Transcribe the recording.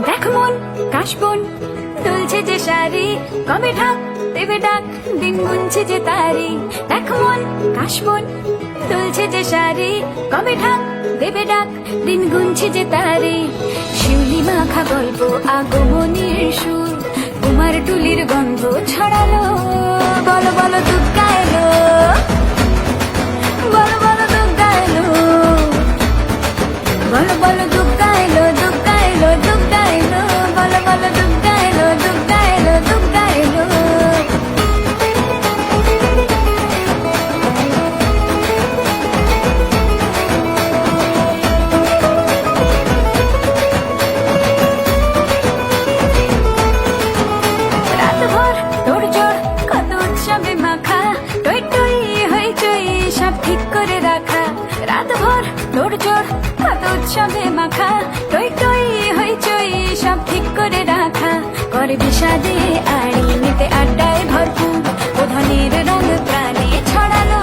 দেখ মন কাশবন দুলছে যে শাড়ি, কবে ঢাক দেবে ডাক, দিন গুনছে যে তারি। দেখ মন কাশবন দুলছে যে শাড়ি, কবে ঢাক দেবে ডাক, দিন গুনছে যে তারি। শিউলি মাখা গল্প আগমনীর সুর, কুমার টুলির গন্ধ ছড়ালো। বলো বলো দুগ্গা এলো, বলো বলো দুগ্গা এলো, বলো বলো দুগ্গা এলো, দুগ্গা এলো, দুগ্গা এলো, বলো বলো দুগ্গা এলো, দুগ্গা এলো, দুগ্গা এলো। রাতভর তোড়জোড় কত উৎসবে মাখা, টই টই হইচই সব ঠিক করে রাখা। রাতভর তোড়জোড় কত উৎসবে মাখা, টই টই হইচই সব ঠিক করে রাখা। করে বিষাদে আড়ি নিতে আড্ডায় ভরপুর, ও ধনের রঙ প্রাণে ছড়ালো।